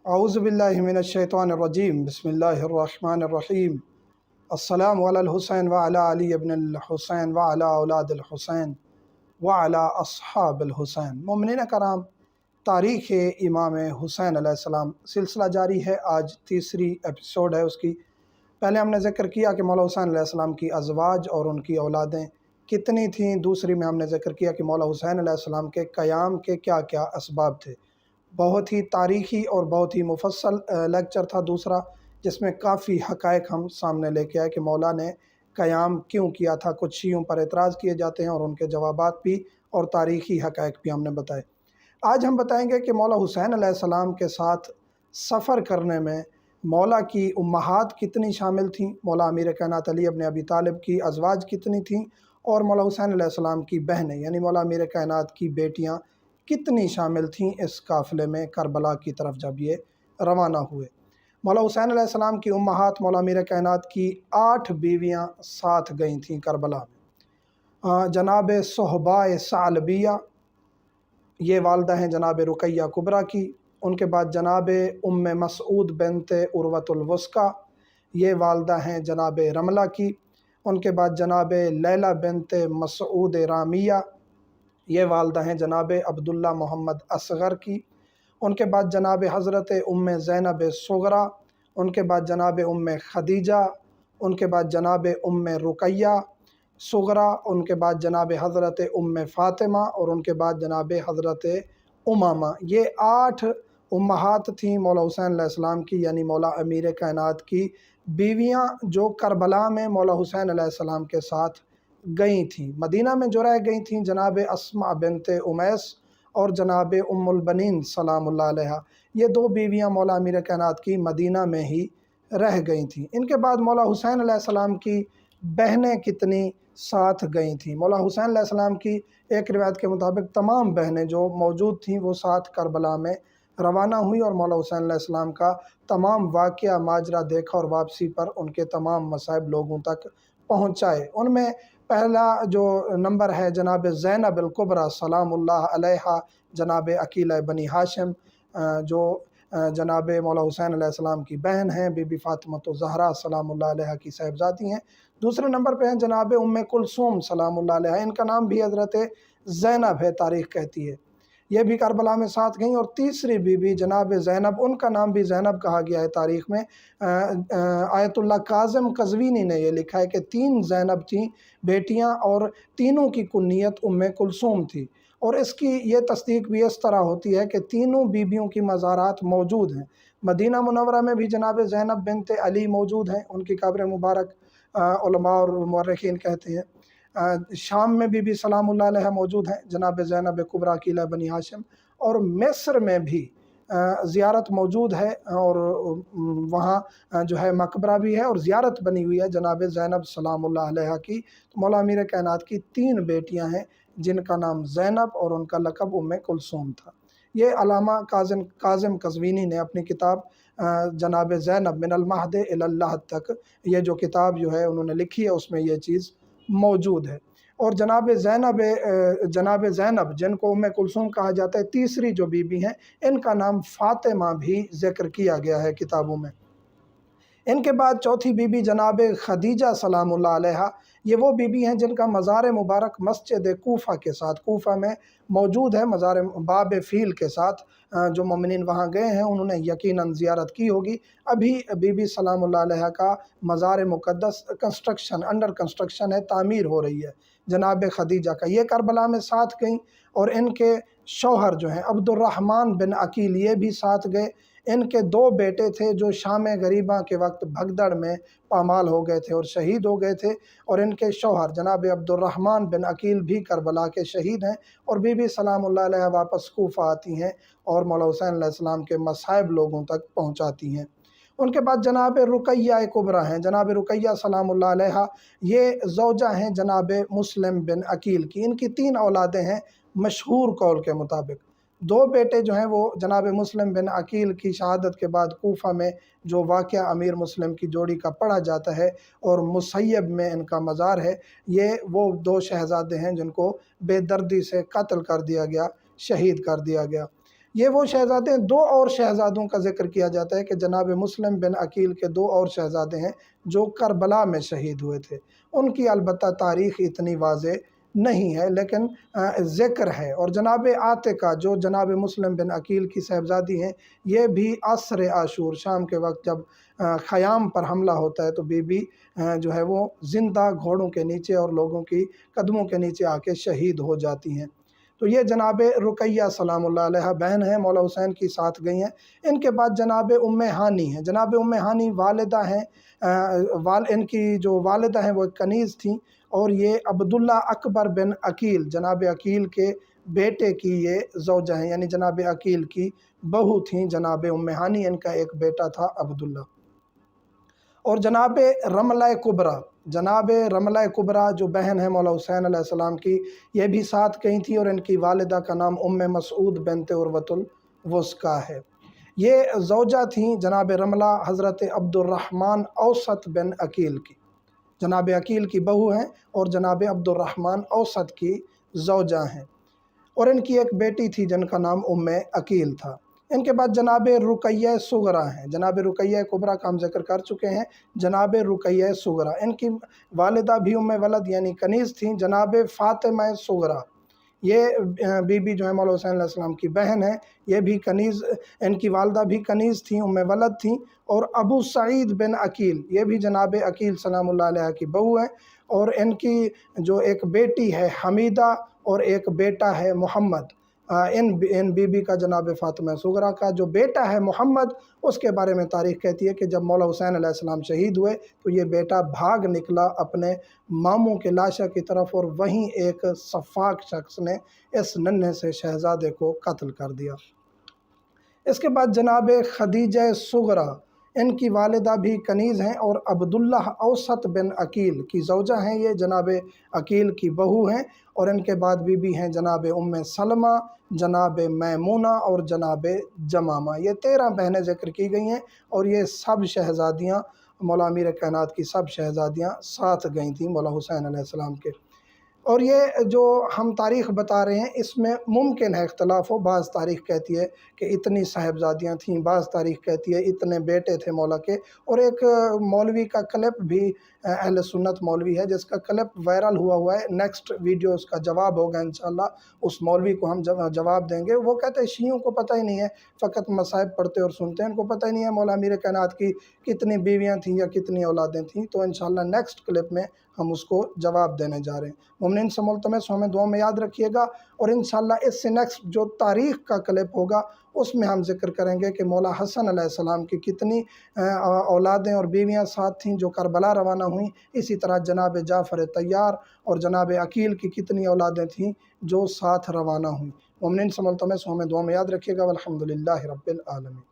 اعوذ باللہ من الشیطان الرجیم بسم اللہ الرحمن الرحیم السلام علی الحسین وعلی علی ابن الحسین وعلی اولاد الحسین وعلی اصحاب الحسین۔ مومنین کرام، تاریخ امام حسین علیہ السلام سلسلہ جاری ہے۔ آج تیسری ایپیسوڈ ہے اس کی۔ پہلے ہم نے ذکر کیا کہ مولا حسین علیہ السلام کی ازواج اور ان کی اولادیں کتنی تھیں۔ دوسری میں ہم نے ذکر کیا کہ مولا حسین علیہ السلام کے قیام کے کیا کیا اسباب تھے۔ بہت ہی تاریخی اور بہت ہی مفصل لیکچر تھا دوسرا، جس میں کافی حقائق ہم سامنے لے کے آئے کہ مولا نے قیام کیوں کیا تھا۔ کچھ شیعوں پر اعتراض کیے جاتے ہیں اور ان کے جوابات بھی اور تاریخی حقائق بھی ہم نے بتائے۔ آج ہم بتائیں گے کہ مولا حسین علیہ السلام کے ساتھ سفر کرنے میں مولا کی امہات کتنی شامل تھیں، مولا امیر کائنات علی ابن ابی طالب کی ازواج کتنی تھیں، اور مولا حسین علیہ السلام کی بہنیں یعنی مولا امیر کائنات کی بیٹیاں کتنی شامل تھیں اس قافلے میں کربلا کی طرف جب یہ روانہ ہوئے۔ مولا حسین علیہ السلام کی امہات مولا امیر کائنات کی 8 بیویاں ساتھ گئی تھیں کربلا میں۔ جناب صہباء ثعلبیہ، یہ والدہ ہیں جناب رقیہ کبریٰ کی۔ ان کے بعد جناب ام مسعود بنت عروۃ الوثقیٰ، یہ والدہ ہیں جناب رملہ کی۔ ان کے بعد جناب لیلہ بنت مسعود رامیہ، یہ والدہ ہیں جناب عبداللہ محمد اصغر کی۔ ان کے بعد جناب حضرت ام زینب صغریٰ، ان کے بعد جناب ام خدیجہ، ان کے بعد جناب ام رقیہ صغریٰ، ان کے بعد جناب حضرت ام فاطمہ، اور ان کے بعد جناب حضرت امامہ۔ یہ 8 امہات تھیں مولا حسین علیہ السلام کی، یعنی مولا امیر کائنات کی بیویاں جو کربلا میں مولا حسین علیہ السلام کے ساتھ گئی تھیں۔ مدینہ میں جو رہ گئی تھیں جناب اسماء بنت امیس اور جناب ام البنین سلام اللہ علیہ، یہ 2 بیویاں مولا امیر کائنات کی مدینہ میں ہی رہ گئی تھیں۔ ان کے بعد مولا حسین علیہ السلام کی بہنیں کتنی ساتھ گئی تھیں۔ مولا حسین علیہ السلام کی ایک روایت کے مطابق تمام بہنیں جو موجود تھیں وہ ساتھ کربلا میں روانہ ہوئی اور مولا حسین علیہ السلام کا تمام واقعہ ماجرا دیکھا اور واپسی پر ان کے تمام مصائب لوگوں تک پہنچائے۔ ان میں پہلا جو نمبر ہے جناب زینب الکبریٰ سلام اللہ علیہا، جناب عقیلہ بنی ہاشم، جو جناب مولا حسین علیہ السلام کی بہن ہیں، بی بی فاطمۃ الزہرا سلام اللہ علیہ کی صاحبزادی ہیں۔ دوسرے نمبر پہ ہیں جناب ام کلثوم سلام اللہ علیہ، ان کا نام بھی حضرت زینب ہے، تاریخ کہتی ہے، یہ بھی کربلا میں ساتھ گئیں۔ اور تیسری بی بی جناب زینب، ان کا نام بھی زینب کہا گیا ہے تاریخ میں۔ آیت اللہ کاظم قزوینی نے یہ لکھا ہے کہ 3 زینب تھیں بیٹیاں اور تینوں کی کنیت ام کلثوم تھی، اور اس کی یہ تصدیق بھی اس طرح ہوتی ہے کہ تینوں بیبیوں کی مزارات موجود ہیں۔ مدینہ منورہ میں بھی جناب زینب بنت علی موجود ہیں، ان کی قبر مبارک علماء اور مورخین کہتے ہیں۔ شام میں بھی سلام اللہ علیہ موجود ہیں، جناب زینب کبریٰ عقیلہ بنی ہاشم، اور مصر میں بھی زیارت موجود ہے، اور وہاں جو ہے مقبرہ بھی ہے اور زیارت بنی ہوئی ہے جناب زینب سلام اللہ علیہ کی۔ مولا امیر کائنات کی 3 بیٹیاں ہیں جن کا نام زینب اور ان کا لقب ام کلثوم تھا۔ یہ علامہ کاظم قزوینی نے اپنی کتاب جناب زینب من المہد الی اللحد تک، یہ جو کتاب جو ہے انہوں نے لکھی ہے، اس میں یہ چیز موجود ہے۔ اور جناب زینب جن کو ام کلثوم کہا جاتا ہے، تیسری جو بی بی ہیں ان کا نام فاطمہ بھی ذکر کیا گیا ہے کتابوں میں۔ ان کے بعد چوتھی بی بی جناب خدیجہ سلام اللہ علیہ، یہ وہ بی بی ہیں جن کا مزار مبارک مسجد کوفہ کے ساتھ، کوفہ میں موجود ہے، مزار باب فیل کے ساتھ۔ جو مومنین وہاں گئے ہیں انہوں نے یقیناً زیارت کی ہوگی۔ ابھی بی بی سلام اللہ علیہ کا مزار مقدس انڈر کنسٹرکشن ہے، تعمیر ہو رہی ہے جناب خدیجہ کا۔ یہ کربلا میں ساتھ گئیں، اور ان کے شوہر جو ہیں عبد الرحمن بن عقیل یہ بھی ساتھ گئے۔ ان کے 2 بیٹے تھے جو شام غریباں کے وقت بھگدڑ میں پامال ہو گئے تھے اور شہید ہو گئے تھے، اور ان کے شوہر جناب عبد الرحمن بن عقیل بھی کربلا کے شہید ہیں، اور بی بی سلام اللہ علیہ واپس کوفہ آتی ہیں اور مولا حسین علیہ السلام کے مصائب لوگوں تک پہنچاتی ہیں۔ ان کے بعد جناب رقیہ کبریٰ ہیں، جناب رقیہ سلام اللہ علیہ، یہ زوجہ ہیں جناب مسلم بن عقیل کی۔ ان کی 3 اولادیں ہیں مشہور قول کے مطابق۔ 2 بیٹے جو ہیں وہ جناب مسلم بن عقیل کی شہادت کے بعد کوفہ میں جو واقعہ امیر مسلم کی جوڑی کا پڑھا جاتا ہے اور مسیب میں ان کا مزار ہے، یہ وہ 2 شہزادے ہیں جن کو بے دردی سے قتل کر دیا گیا، شہید کر دیا گیا۔ یہ وہ شہزادے ہیں۔ دو اور شہزادوں کا ذکر کیا جاتا ہے کہ جناب مسلم بن عقیل کے دو اور شہزادے ہیں جو کربلا میں شہید ہوئے تھے۔ ان کی البتہ تاریخ اتنی واضح نہیں ہے لیکن ذکر ہے۔ اور جناب عاتقہ جو جناب مسلم بن عقیل کی صاحبزادی ہیں، یہ بھی عصر عاشور شام کے وقت جب خیام پر حملہ ہوتا ہے تو بی بی جو ہے وہ زندہ گھوڑوں کے نیچے اور لوگوں کی قدموں کے نیچے آ کے شہید ہو جاتی ہیں۔ تو یہ جناب رقیہ سلام اللہ علیہ بہن ہیں، مولا حسین کی ساتھ گئی ہیں۔ ان کے بعد جناب ام ہانی ہیں۔ جناب ام ہانی والدہ ہیں، ان کی جو والدہ ہیں وہ ایک کنیز تھیں، اور یہ عبداللہ اکبر بن عقیل جناب عقیل کے بیٹے کی یہ زوجہ ہیں، یعنی جناب عقیل کی بہو تھیں جناب ام ہانی، ان کا ایک بیٹا تھا عبداللہ۔ اور جناب رملہ کبریٰ جو بہن ہے مولا حسین علیہ السلام کی، یہ بھی ساتھ گئی تھی، اور ان کی والدہ کا نام ام مسعود بنت عروۃ الوثقیٰ ہے۔ یہ زوجہ تھیں جناب رملہ حضرت عبد الرحمن اوسط بن عقیل کی، جناب عقیل کی بہو ہیں اور جناب عبد الرحمن اوسط کی زوجہ ہیں، اور ان کی ایک بیٹی تھی جن کا نام ام عقیل تھا۔ ان کے بعد جناب رقیہ صغریٰ ہیں۔ جناب رقیہ کبریٰ کا ہم ذکر کر چکے ہیں، جناب رقیہ صغریٰ ان کی والدہ بھی ام ولد یعنی کنیز تھیں، جناب فاطمہ صغریٰ یہ بی بی جو ہے مولا حسین علیہ السلام کی بہن ہے، یہ بھی کنیز، ان کی والدہ بھی کنیز تھیں، ام ولد تھیں۔ اور ابو سعید بن عقیل یہ بھی جناب عقیل سلام اللہ علیہ کی بہو ہیں، اور ان کی جو ایک بیٹی ہے حمیدہ اور ایک بیٹا ہے محمد۔ ان بی بی کا جناب فاطمہ صغریٰ کا جو بیٹا ہے محمد، اس کے بارے میں تاریخ کہتی ہے کہ جب مولا حسین علیہ السلام شہید ہوئے تو یہ بیٹا بھاگ نکلا اپنے ماموں کے لاشا کی طرف، اور وہیں ایک سفاک شخص نے اس ننھے سے شہزادے کو قتل کر دیا۔ اس کے بعد جناب خدیجہ صغریٰ ان کی والدہ بھی کنیز ہیں، اور عبداللہ اوسط بن عقیل کی زوجہ ہیں، یہ جناب عقیل کی بہو ہیں۔ اور ان کے بعد بی بی ہیں جناب ام سلمہ، جناب میمونہ اور جناب جمامہ۔ یہ 13 بہنیں ذکر کی گئی ہیں، اور یہ سب شہزادیاں مولا امیر کائنات کی سب شہزادیاں ساتھ گئی تھیں مولا حسین علیہ السلام کے۔ اور یہ جو ہم تاریخ بتا رہے ہیں اس میں ممکن ہے اختلاف ہو، بعض تاریخ کہتی ہے کہ اتنی صاحبزادیاں تھیں، بعض تاریخ کہتی ہے اتنے بیٹے تھے مولا کے۔ اور ایک مولوی کا کلپ بھی اہل سنت مولوی ہے جس کا کلپ وائرل ہوا ہے، نیکسٹ ویڈیو اس کا جواب ہوگا انشاءاللہ، اس مولوی کو ہم جواب دیں گے۔ وہ کہتے ہیں شیعوں کو پتہ ہی نہیں ہے، فقط مصائب پڑھتے اور سنتے ہیں، ان کو پتہ ہی نہیں ہے مولا امیر کائنات کی کتنی بیویاں تھیں یا کتنی اولادیں تھیں۔ تو انشاءاللہ نیکسٹ کلپ میں ہم اس کو جواب دینے جا رہے ہیں۔ مومنین سے ملتمس ہمیں دعا میں یاد رکھیے گا، اور انشاءاللہ اس سے نیکسٹ جو تاریخ کا کلپ ہوگا اس میں ہم ذکر کریں گے کہ مولا حسن علیہ السلام کی کتنی اولادیں اور بیویاں ساتھ تھیں جو کربلا روانہ ہوئیں، اسی طرح جناب جعفر طیار اور جناب عقیل کی کتنی اولادیں تھیں جو ساتھ روانہ ہوئیں۔ مومنین سے ملتمس ہمیں دعا میں یاد رکھیے گا، والحمدللہ رب العالمین۔